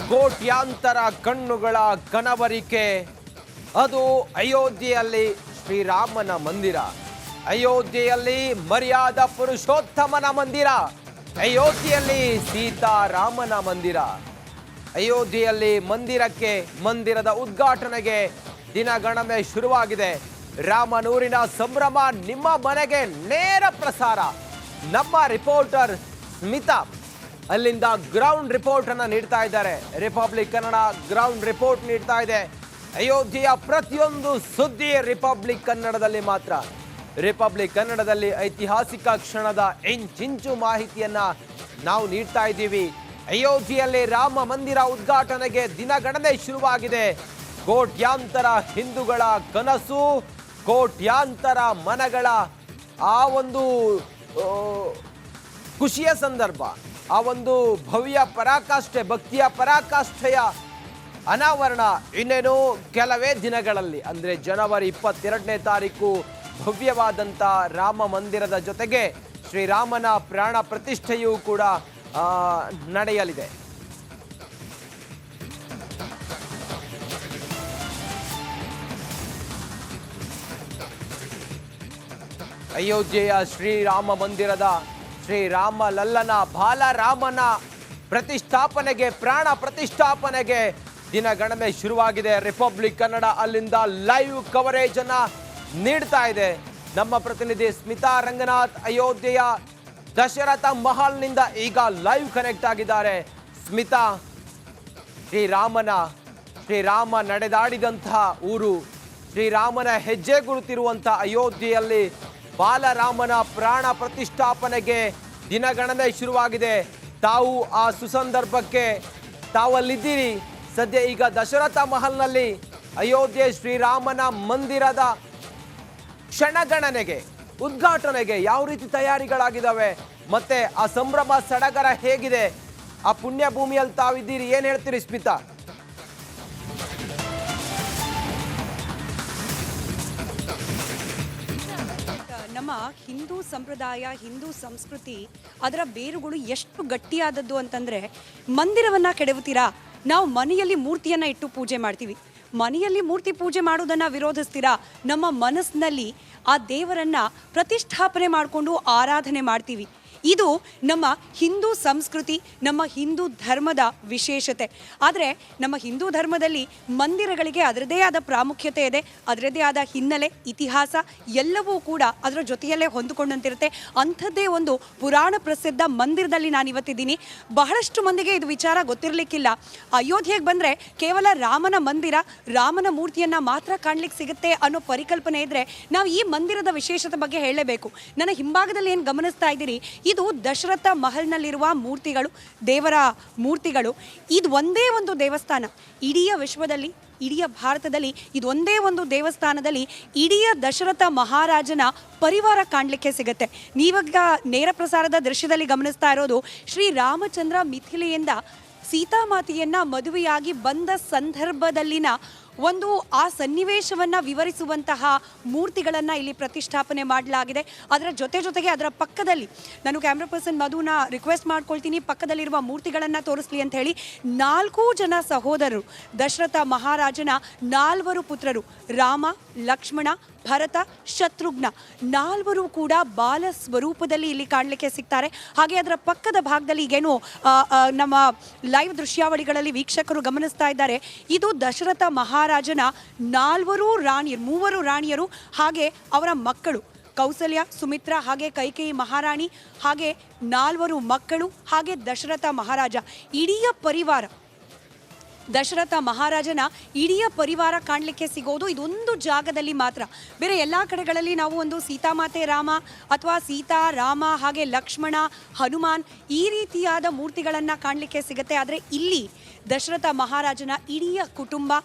ಕೋಟ್ಯಾಂತರ ಕಣ್ಣುಗಳ ಕನವರಿಕೆ. ಅದು ಅಯೋಧ್ಯೆಯಲ್ಲಿ ಶ್ರೀರಾಮನ ಮಂದಿರ, ಅಯೋಧ್ಯೆಯಲ್ಲಿ ಮರ್ಯಾದ ಪುರುಷೋತ್ತಮನ ಮಂದಿರ, ಅಯೋಧ್ಯೆಯಲ್ಲಿ ಸೀತಾರಾಮನ ಮಂದಿರ. ಅಯೋಧ್ಯೆಯಲ್ಲಿ ಮಂದಿರದ ಉದ್ಘಾಟನೆಗೆ ದಿನಗಣನೆ ಶುರುವಾಗಿದೆ. ರಾಮನೂರಿನ ಸಂಭ್ರಮ ನಿಮ್ಮ ಮನೆಗೆ ನೇರ ಪ್ರಸಾರ. ನಮ್ಮ ರಿಪೋರ್ಟರ್ ಸ್ಮಿತಾ ಅಲ್ಲಿಂದ ಗ್ರೌಂಡ್ ರಿಪೋರ್ಟ್ ಅನ್ನ ನೀಡ್ತಾ ಇದ್ದಾರೆ. ರಿಪಬ್ಲಿಕ್ ಕನ್ನಡ ಗ್ರೌಂಡ್ ರಿಪೋರ್ಟ್ ನೀಡ್ತಾ ಇದೆ. ಅಯೋಧ್ಯೆಯ ಪ್ರತಿಯೊಂದು ಸುದ್ದಿ ರಿಪಬ್ಲಿಕ್ ಕನ್ನಡದಲ್ಲಿ ಮಾತ್ರ. ರಿಪಬ್ಲಿಕ್ ಕನ್ನಡದಲ್ಲಿ ಐತಿಹಾಸಿಕ ಕ್ಷಣದ ಇಂಚಿಂಚು ಮಾಹಿತಿಯನ್ನ ನಾವು ನೀಡ್ತಾ ಇದ್ದೀವಿ. ಅಯೋಧ್ಯೆಯಲ್ಲಿ ರಾಮ ಮಂದಿರ ಉದ್ಘಾಟನೆಗೆ ದಿನಗಣನೆ ಶುರುವಾಗಿದೆ. ಕೋಟ್ಯಾಂತರ ಹಿಂದೂಗಳ ಕನಸು, ಕೋಟ್ಯಾಂತರ ಮನಗಳ ಆ ಒಂದು ಖುಷಿಯ ಸಂದರ್ಭ, ಆ ಒಂದು ಭವ್ಯ ಪರಾಕಾಷ್ಠೆ, ಭಕ್ತಿಯ ಪರಾಕಾಷ್ಠೆಯ ಅನಾವರಣ ಇನ್ನೇನು ಕೆಲವೇ ದಿನಗಳಲ್ಲಿ, ಅಂದರೆ ಜನವರಿ 22ನೇ ತಾರೀಕು ಭವ್ಯವಾದಂಥ ರಾಮ ಮಂದಿರದ ಜೊತೆಗೆ ಶ್ರೀರಾಮನ ಪ್ರಾಣ ಪ್ರತಿಷ್ಠೆಯೂ ಕೂಡ ನಡೆಯಲಿದೆ. ಅಯೋಧ್ಯೆಯ ಶ್ರೀರಾಮ ಮಂದಿರದ ಶ್ರೀರಾಮ ಲಲ್ಲನ ಬಾಲರಾಮನ ಪ್ರತಿಷ್ಠಾಪನೆಗೆ, ಪ್ರಾಣ ಪ್ರತಿಷ್ಠಾಪನೆಗೆ ದಿನಗಣನೆ ಶುರುವಾಗಿದೆ. ರಿಪಬ್ಲಿಕ್ ಕನ್ನಡ ಅಲ್ಲಿಂದ ಲೈವ್ ಕವರೇಜ್ ಅನ್ನ ನೀಡ್ತಾ ಇದೆ. ನಮ್ಮ ಪ್ರತಿನಿಧಿ ಸ್ಮಿತಾ ರಂಗನಾಥ್ ಅಯೋಧ್ಯೆಯ ದಶರಥ ಮಹಲ್ನಿಂದ ಈಗ ಲೈವ್ ಕನೆಕ್ಟ್ ಆಗಿದ್ದಾರೆ. ಸ್ಮಿತಾ, ಶ್ರೀರಾಮ ನಡೆದಾಡಿದಂತಹ ಊರು, ಶ್ರೀರಾಮನ ಹೆಜ್ಜೆ ಗುರುತಿರುವಂತಹ ಅಯೋಧ್ಯೆಯಲ್ಲಿ ಬಾಲರಾಮನ ಪ್ರಾಣ ಪ್ರತಿಷ್ಠಾಪನೆಗೆ ದಿನಗಣನೆ ಶುರುವಾಗಿದೆ. ತಾವು ಆ ಸುಸಂದರ್ಭಕ್ಕೆ ತಾವಲ್ಲಿದ್ದೀರಿ. ಸದ್ಯ ಈಗ ದಶರಥ ಮಹಲ್ನಲ್ಲಿ ಅಯೋಧ್ಯೆ ಶ್ರೀರಾಮನ ಮಂದಿರದ ಕ್ಷಣಗಣನೆಗೆ, ಉದ್ಘಾಟನೆಗೆ ಯಾವ ರೀತಿ ತಯಾರಿಗಳಾಗಿದ್ದಾವೆ, ಮತ್ತೆ ಆ ಸಂಭ್ರಮ ಸಡಗರ ಹೇಗಿದೆ, ಆ ಪುಣ್ಯ ಭೂಮಿಯಲ್ಲಿ ತಾವಿದ್ದೀರಿ, ಏನ್ ಹೇಳ್ತೀರಿ ಸ್ಮಿತಾ? ನಮ್ಮ ಹಿಂದೂ ಸಂಪ್ರದಾಯ, ಹಿಂದೂ ಸಂಸ್ಕೃತಿ, ಅದರ ಬೇರುಗಳು ಎಷ್ಟು ಗಟ್ಟಿಯಾದದ್ದು ಅಂತಂದರೆ, ಮಂದಿರವನ್ನು ಕೆಡವುತ್ತೀರಾ, ನಾವು ಮನೆಯಲ್ಲಿ ಮೂರ್ತಿಯನ್ನು ಇಟ್ಟು ಪೂಜೆ ಮಾಡ್ತೀವಿ, ಮನೆಯಲ್ಲಿ ಮೂರ್ತಿ ಪೂಜೆ ಮಾಡೋದನ್ನು ವಿರೋಧಿಸ್ತೀರಾ, ನಮ್ಮ ಮನಸ್ಸಿನಲ್ಲಿ ಆ ದೇವರನ್ನು ಪ್ರತಿಷ್ಠಾಪನೆ ಮಾಡಿಕೊಂಡು ಆರಾಧನೆ ಮಾಡ್ತೀವಿ. ಇದು ನಮ್ಮ ಹಿಂದೂ ಸಂಸ್ಕೃತಿ, ನಮ್ಮ ಹಿಂದೂ ಧರ್ಮದ ವಿಶೇಷತೆ. ಆದರೆ ನಮ್ಮ ಹಿಂದೂ ಧರ್ಮದಲ್ಲಿ ಮಂದಿರಗಳಿಗೆ ಅದರದೇ ಆದ ಪ್ರಾಮುಖ್ಯತೆ ಇದೆ, ಅದರದೇ ಆದ ಹಿನ್ನೆಲೆ, ಇತಿಹಾಸ ಎಲ್ಲವೂ ಕೂಡ ಅದರ ಜೊತೆಯಲ್ಲೇ ಹೊಂದಿಕೊಂಡಂತಿರುತ್ತೆ. ಅಂಥದ್ದೇ ಒಂದು ಪುರಾಣ ಪ್ರಸಿದ್ಧ ಮಂದಿರದಲ್ಲಿ ನಾನು ಇವತ್ತಿದ್ದೀನಿ. ಬಹಳಷ್ಟು ಮಂದಿಗೆ ಇದು ವಿಚಾರ ಗೊತ್ತಿರಲಿಕ್ಕಿಲ್ಲ. ಅಯೋಧ್ಯೆಗೆ ಬಂದರೆ ಕೇವಲ ರಾಮನ ಮಂದಿರ, ರಾಮನ ಮೂರ್ತಿಯನ್ನು ಮಾತ್ರ ಕಾಣಲಿಕ್ಕೆ ಸಿಗುತ್ತೆ ಅನ್ನೋ ಪರಿಕಲ್ಪನೆ ಇದ್ದರೆ ನಾವು ಈ ಮಂದಿರದ ವಿಶೇಷತೆ ಬಗ್ಗೆ ಹೇಳಲೇಬೇಕು. ನನ್ನ ಹಿಂಭಾಗದಲ್ಲಿ ಏನು ಗಮನಿಸ್ತಾ ಇದ್ದೀರಿ, ಇದು ದಶರಥ ಮಹಲ್ನಲ್ಲಿರುವ ಮೂರ್ತಿಗಳು, ದೇವರ ಮೂರ್ತಿಗಳು. ಇದು ಒಂದೇ ಒಂದು ದೇವಸ್ಥಾನ ಇಡೀ ವಿಶ್ವದಲ್ಲಿ, ಇಡೀ ಭಾರತದಲ್ಲಿ ಇದು ಒಂದೇ ಒಂದು ದೇವಸ್ಥಾನದಲ್ಲಿ ಇಡೀ ದಶರಥ ಮಹಾರಾಜನ ಪರಿವಾರ ಕಾಣಲಿಕ್ಕೆ ಸಿಗುತ್ತೆ. ನೀವಾಗ ನೇರ ಪ್ರಸಾರದ ದೃಶ್ಯದಲ್ಲಿ ಗಮನಿಸ್ತಾ ಇರೋದು ಶ್ರೀರಾಮಚಂದ್ರ ಮಿಥಿಲೆಯಿಂದ ಸೀತಾಮಾತೆಯನ್ನ ಮದುವೆಯಾಗಿ ಬಂದ ಸಂದರ್ಭದಲ್ಲಿನ ಒಂದು ಆ ಸನ್ನಿವೇಶವನ್ನು ವಿವರಿಸುವಂತಹ ಮೂರ್ತಿಗಳನ್ನು ಇಲ್ಲಿ ಪ್ರತಿಷ್ಠಾಪನೆ ಮಾಡಲಾಗಿದೆ. ಅದರ ಜೊತೆಗೆ ಅದರ ಪಕ್ಕದಲ್ಲಿ ನಾನು ಕ್ಯಾಮ್ರಾ ಪರ್ಸನ್ ಮಧುನ ರಿಕ್ವೆಸ್ಟ್ ಮಾಡ್ಕೊಳ್ತೀನಿ, ಪಕ್ಕದಲ್ಲಿರುವ ಮೂರ್ತಿಗಳನ್ನು ತೋರಿಸ್ಲಿ ಅಂತ ಹೇಳಿ. 4 ಜನ ಸಹೋದರರು, ದಶರಥ ಮಹಾರಾಜನ 4 ಪುತ್ರರು, ರಾಮ, ಲಕ್ಷ್ಮಣ, ಭರತ, ಶತ್ರುಘ್ನ, 4 ಕೂಡ ಬಾಲ ಸ್ವರೂಪದಲ್ಲಿ ಇಲ್ಲಿ ಕಾಣಲಿಕ್ಕೆ ಸಿಗ್ತಾರೆ. ಹಾಗೆ ಅದರ ಪಕ್ಕದ ಭಾಗದಲ್ಲಿ ಈಗೇನು ನಮ್ಮ ಲೈವ್ ದೃಶ್ಯಾವಳಿಗಳಲ್ಲಿ ವೀಕ್ಷಕರು ಗಮನಿಸ್ತಾ ಇದ್ದಾರೆ, ಇದು ದಶರಥ ಮಹಾರಾಜನ 3 ರಾಣಿಯರು ಹಾಗೆ ಅವರ ಮಕ್ಕಳು ಕೌಸಲ್ಯ, ಸುಮಿತ್ರಾ, ಹಾಗೆ ಕೈಕೇಯಿ ಮಹಾರಾಣಿ, ಹಾಗೆ 4 ಮಕ್ಕಳು, ಹಾಗೆ ದಶರಥ ಮಹಾರಾಜ. ಇಡೀ ಪರಿವಾರ, ದಶರಥ ಮಹಾರಾಜನ ಇಡೀ ಪರಿವಾರ ಕಾಣಲಿಕ್ಕೆ ಸಿಗೋದು ಇದೊಂದು ಜಾಗದಲ್ಲಿ ಮಾತ್ರ. ಬೇರೆ ಎಲ್ಲ ಕಡೆಗಳಲ್ಲಿ ನಾವು ಒಂದು ಸೀತಾಮಾತೆ ರಾಮ ಅಥವಾ ಸೀತಾ ರಾಮ, ಹಾಗೆ ಲಕ್ಷ್ಮಣ, ಹನುಮಾನ್ ಈ ರೀತಿಯಾದ ಮೂರ್ತಿಗಳನ್ನು ಕಾಣಲಿಕ್ಕೆ ಸಿಗುತ್ತೆ. ಆದರೆ ಇಲ್ಲಿ ದಶರಥ ಮಹಾರಾಜನ ಇಡೀ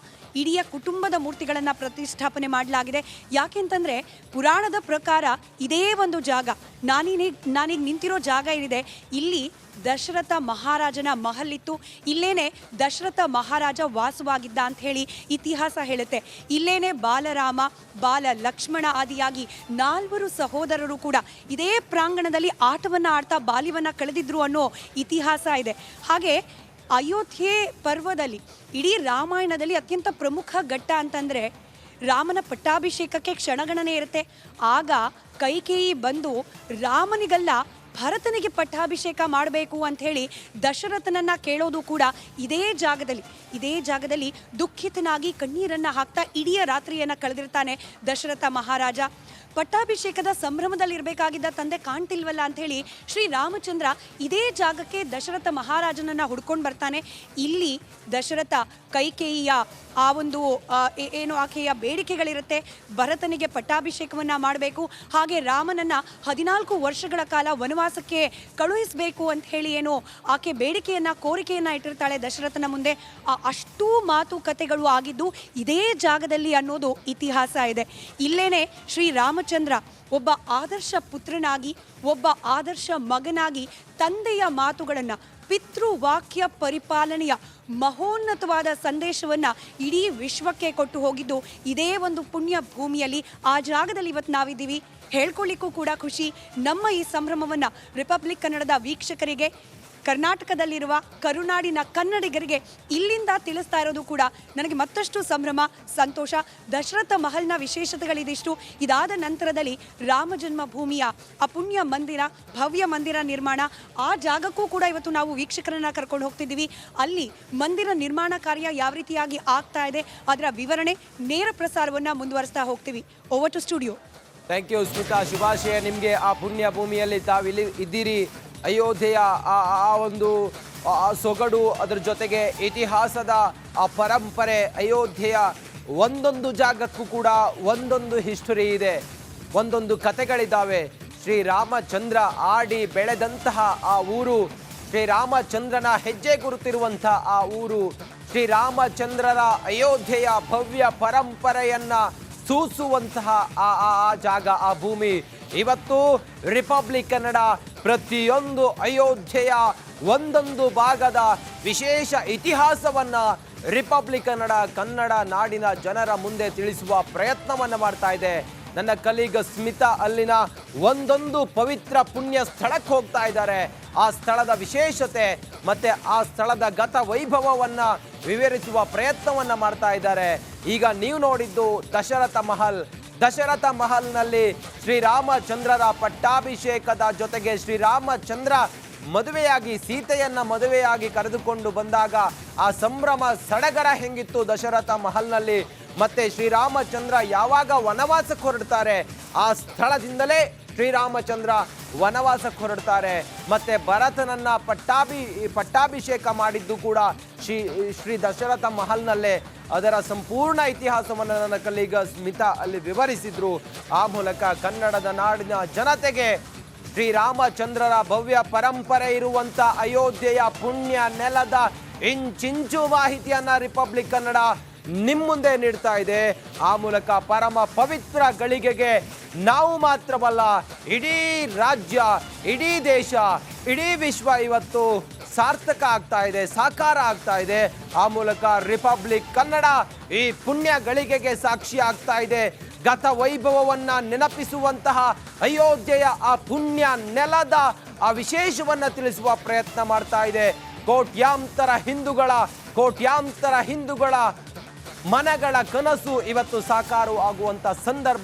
ಕುಟುಂಬದ ಮೂರ್ತಿಗಳನ್ನು ಪ್ರತಿಷ್ಠಾಪನೆ ಮಾಡಲಾಗಿದೆ. ಯಾಕೆಂತಂದರೆ ಪುರಾಣದ ಪ್ರಕಾರ ಇದೇ ಒಂದು ಜಾಗ, ನಾನೀಗ ನಿಂತಿರೋ ಜಾಗ ಏನಿದೆ, ಇಲ್ಲಿ ದಶರಥ ಮಹಾರಾಜನ ಮಹಲಿತ್ತು, ಇಲ್ಲೇನೆ ದಶರಥ ಮಹಾರಾಜ ವಾಸವಾಗಿದ್ದ ಅಂತ ಹೇಳಿ ಇತಿಹಾಸ ಹೇಳುತ್ತೆ. ಇಲ್ಲೇನೆ ಬಾಲರಾಮ, ಬಾಲ ಲಕ್ಷ್ಮಣ ಆದಿಯಾಗಿ 4 ಸಹೋದರರು ಕೂಡ ಇದೇ ಪ್ರಾಂಗಣದಲ್ಲಿ ಆಟವನ್ನು ಆಡ್ತಾ ಬಾಲ್ಯವನ್ನು ಕಳೆದಿದ್ರು ಅನ್ನೋ ಇತಿಹಾಸ ಇದೆ. ಹಾಗೆ ಅಯೋಧ್ಯೆ ಪರ್ವದಲ್ಲಿ ಇಡೀ ರಾಮಾಯಣದಲ್ಲಿ ಅತ್ಯಂತ ಪ್ರಮುಖ ಘಟ್ಟ ಅಂತಂದರೆ ರಾಮನ ಪಟ್ಟಾಭಿಷೇಕಕ್ಕೆ ಕ್ಷಣಗಣನೆ ಇರುತ್ತೆ. ಆಗ ಕೈಕೇಯಿ ಬಂದು ರಾಮನಿಗಲ್ಲ ಭರತನಿಗೆ ಪಟ್ಟಾಭಿಷೇಕ ಮಾಡಬೇಕು ಅಂಥೇಳಿ ದಶರಥನನ್ನು ಕೇಳೋದು ಕೂಡ ಇದೇ ಜಾಗದಲ್ಲಿ ದುಃಖಿತನಾಗಿ ಕಣ್ಣೀರನ್ನು ಹಾಕ್ತಾ ಇಡೀ ರಾತ್ರಿಯನ್ನು ಕಳೆದಿರ್ತಾನೆ ದಶರಥ ಮಹಾರಾಜ. ಪಟ್ಟಾಭಿಷೇಕದ ಸಂಭ್ರಮದಲ್ಲಿರಬೇಕಾಗಿದ್ದ ತಂದೆ ಕಾಣ್ತಿಲ್ವಲ್ಲ ಅಂಥೇಳಿ ಶ್ರೀರಾಮಚಂದ್ರ ಇದೇ ಜಾಗಕ್ಕೆ ದಶರಥ ಮಹಾರಾಜನನ್ನು ಹುಡ್ಕೊಂಡು ಬರ್ತಾನೆ. ಇಲ್ಲಿ ದಶರಥ ಕೈಕೇಯಿಯ ಆ ಒಂದು ಏನು ಆಕೆಯ ಬೇಡಿಕೆಗಳಿರುತ್ತೆ, ಭರತನಿಗೆ ಪಟ್ಟಾಭಿಷೇಕವನ್ನು ಮಾಡಬೇಕು, ಹಾಗೆ ರಾಮನನ್ನು 14 ವರ್ಷಗಳ ಕಾಲ ವನವಾಸಕ್ಕೆ ಕಳುಹಿಸಬೇಕು ಅಂತ ಹೇಳಿ ಏನು ಆಕೆ ಕೋರಿಕೆಯನ್ನು ಇಟ್ಟಿರ್ತಾಳೆ ದಶರಥನ ಮುಂದೆ. ಅಷ್ಟೂ ಮಾತುಕತೆಗಳು ಆಗಿದ್ದು ಇದೇ ಜಾಗದಲ್ಲಿ ಅನ್ನೋದು ಇತಿಹಾಸ ಇದೆ. ಇಲ್ಲೇನೆ ಶ್ರೀರಾಮಚಂದ್ರ ಒಬ್ಬ ಆದರ್ಶ ಪುತ್ರನಾಗಿ, ಒಬ್ಬ ಆದರ್ಶ ಮಗನಾಗಿ ತಂದೆಯ ಮಾತುಗಳನ್ನು, ಪಿತೃವಾಕ್ಯ ಪರಿಪಾಲನೆಯ ಮಹೋನ್ನತವಾದ ಸಂದೇಶವನ್ನು ಇಡೀ ವಿಶ್ವಕ್ಕೆ ಕೊಟ್ಟು ಹೋಗಿದ್ದು ಇದೇ ಒಂದು ಪುಣ್ಯ ಭೂಮಿಯಲ್ಲಿ. ಆ ಜಾಗದಲ್ಲಿ ಇವತ್ತು ನಾವಿದ್ದೀವಿ. ಹೇಳ್ಕೊಳ್ಳಿಕ್ಕೂ ಕೂಡ ಖುಷಿ. ನಮ್ಮ ಈ ಸಂಭ್ರಮವನ್ನು ರಿಪಬ್ಲಿಕ್ ಕನ್ನಡದ ವೀಕ್ಷಕರಿಗೆ, ಕರ್ನಾಟಕದಲ್ಲಿರುವ ಕರುನಾಡಿನ ಕನ್ನಡಿಗರಿಗೆ ಇಲ್ಲಿಂದ ತಿಳಿಸ್ತಾ ಇರೋದು ಕೂಡ ನನಗೆ ಮತ್ತಷ್ಟು ಸಂಭ್ರಮ, ಸಂತೋಷ. ದಶರಥ ಮಹಲ್ನ ವಿಶೇಷತೆಗಳಿದಿಷ್ಟು. ಇದಾದ ನಂತರದಲ್ಲಿ ರಾಮ ಜನ್ಮಭೂಮಿಯ ಆ ಪುಣ್ಯ ಮಂದಿರ, ಭವ್ಯ ಮಂದಿರ ನಿರ್ಮಾಣ, ಆ ಜಾಗಕ್ಕೂ ಕೂಡ ಇವತ್ತು ನಾವು ವೀಕ್ಷಕರನ್ನು ಕರ್ಕೊಂಡು ಹೋಗ್ತಿದ್ದೀವಿ. ಅಲ್ಲಿ ಮಂದಿರ ನಿರ್ಮಾಣ ಕಾರ್ಯ ಯಾವ ರೀತಿಯಾಗಿ ಆಗ್ತಾ ಇದೆ ಅದರ ವಿವರಣೆ, ನೇರ ಪ್ರಸಾರವನ್ನು ಮುಂದುವರಿಸ್ತಾ ಹೋಗ್ತೀವಿ. Over to studio. Thank you Smita. ಶುಭಾಶಯ ನಿಮಗೆ. ಆ ಪುಣ್ಯ ಭೂಮಿಯಲ್ಲಿ ತಾವಿಲ್ಲಿ ಇದ್ದೀರಿ. ಅಯೋಧ್ಯೆಯ ಆ ಒಂದು ಸೊಗಡು, ಅದರ ಜೊತೆಗೆ ಇತಿಹಾಸದ ಆ ಪರಂಪರೆ, ಅಯೋಧ್ಯೆಯ ಒಂದೊಂದು ಜಾಗಕ್ಕೂ ಕೂಡ ಒಂದೊಂದು ಹಿಸ್ಟರಿ ಇದೆ, ಒಂದೊಂದು ಕಥೆಗಳಿದ್ದಾವೆ. ಶ್ರೀರಾಮಚಂದ್ರ ಆಡಿ ಬೆಳೆದಂತಹ ಆ ಊರು, ಶ್ರೀರಾಮಚಂದ್ರನ ಹೆಜ್ಜೆ ಗುರುತಿರುವಂಥ ಆ ಊರು, ಶ್ರೀರಾಮಚಂದ್ರರ ಅಯೋಧ್ಯೆಯ ಭವ್ಯ ಪರಂಪರೆಯನ್ನು ಸೂಸುವಂತಹ ಆ ಜಾಗ, ಆ ಭೂಮಿ. ಇವತ್ತು ರಿಪಬ್ಲಿಕ್ ಕನ್ನಡ ಪ್ರತಿಯೊಂದು ಅಯೋಧ್ಯೆಯ ಒಂದೊಂದು ಭಾಗದ ವಿಶೇಷ ಇತಿಹಾಸವನ್ನು ರಿಪಬ್ಲಿಕ್ ಕನ್ನಡ ನಾಡಿನ ಜನರ ಮುಂದೆ ತಿಳಿಸುವ ಪ್ರಯತ್ನವನ್ನು ಮಾಡ್ತಾ ಇದೆ. ನನ್ನ ಕಲೀಗ ಸ್ಮಿತಾ ಅಲ್ಲಿನ ಒಂದೊಂದು ಪವಿತ್ರ ಪುಣ್ಯ ಸ್ಥಳಕ್ಕೆ ಹೋಗ್ತಾ ಇದ್ದಾರೆ. ಆ ಸ್ಥಳದ ವಿಶೇಷತೆ ಮತ್ತು ಆ ಸ್ಥಳದ ಗತ ವೈಭವವನ್ನು ವಿವರಿಸುವ ಪ್ರಯತ್ನವನ್ನು ಮಾಡ್ತಾ ಇದ್ದಾರೆ. ಈಗ ನೀವು ನೋಡಿದ್ದು ದಶರಥ ಮಹಲ್ನಲ್ಲಿ ಶ್ರೀರಾಮಚಂದ್ರರ ಪಟ್ಟಾಭಿಷೇಕದ ಜೊತೆಗೆ ಶ್ರೀರಾಮಚಂದ್ರ ಸೀತೆಯನ್ನು ಮದುವೆಯಾಗಿ ಕರೆದುಕೊಂಡು ಬಂದಾಗ ಆ ಸಂಭ್ರಮ ಸಡಗರ ಹೆಂಗಿತ್ತು ದಶರಥ ಮಹಲ್ನಲ್ಲಿ. ಮತ್ತೆ ಶ್ರೀರಾಮಚಂದ್ರ ಯಾವಾಗ ವನವಾಸಕ್ಕೆ ಹೊರಡ್ತಾರೆ ಆ ಸ್ಥಳದಿಂದಲೇ ಶ್ರೀರಾಮಚಂದ್ರ ವನವಾಸಕ್ಕೆ ಹೊರಡ್ತಾರೆ. ಮತ್ತೆ ಭರತನನ್ನ ಪಟ್ಟಾಭಿಷೇಕ ಮಾಡಿದ್ದು ಕೂಡ ಶ್ರೀ ದಶರಥ ಮಹಲ್ನಲ್ಲೇ. ಅದರ ಸಂಪೂರ್ಣ ಇತಿಹಾಸವನ್ನು ನನ್ನ ಕಲೀಗ ಸ್ಮಿತಾ ಅಲ್ಲಿ ವಿವರಿಸಿದ್ರು. ಆ ಮೂಲಕ ಕನ್ನಡದ ನಾಡಿನ ಜನತೆಗೆ ಶ್ರೀರಾಮಚಂದ್ರರ ಭವ್ಯ ಪರಂಪರೆ ಇರುವಂಥ ಅಯೋಧ್ಯೆಯ ಪುಣ್ಯ ನೆಲದ ಇಂಚಿಂಚು ಮಾಹಿತಿಯನ್ನು ರಿಪಬ್ಲಿಕ್ ಕನ್ನಡ ನಿಮ್ಮ ಮುಂದೆ ನೀಡ್ತಾ ಇದೆ. ಆ ಮೂಲಕ ಪರಮ ಪವಿತ್ರ ಗಳಿಗೆಗೆ ನಾವು ಮಾತ್ರವಲ್ಲ, ಇಡೀ ರಾಜ್ಯ, ಇಡೀ ದೇಶ, ಇಡೀ ವಿಶ್ವ ಇವತ್ತು ಸಾರ್ಥಕ ಆಗ್ತಾ ಇದೆ, ಸಾಕಾರ ಆಗ್ತಾ ಇದೆ. ಆ ಮೂಲಕ ರಿಪಬ್ಲಿಕ್ ಕನ್ನಡ ಈ ಪುಣ್ಯ ಗಳಿಗೆಗೆ ಸಾಕ್ಷಿ ಆಗ್ತಾ ಇದೆ. ಗತ ವೈಭವವನ್ನು ನೆನಪಿಸುವಂತಹ ಅಯೋಧ್ಯೆಯ ಆ ಪುಣ್ಯ ನೆಲದ ಆ ವಿಶೇಷವನ್ನು ತಿಳಿಸುವ ಪ್ರಯತ್ನ ಮಾಡ್ತಾ ಇದೆ. ಕೋಟ್ಯಾಂತರ ಹಿಂದೂಗಳ ಮನಗಳ ಕನಸು ಇವತ್ತು ಸಾಕಾರ ಆಗುವಂಥ ಸಂದರ್ಭ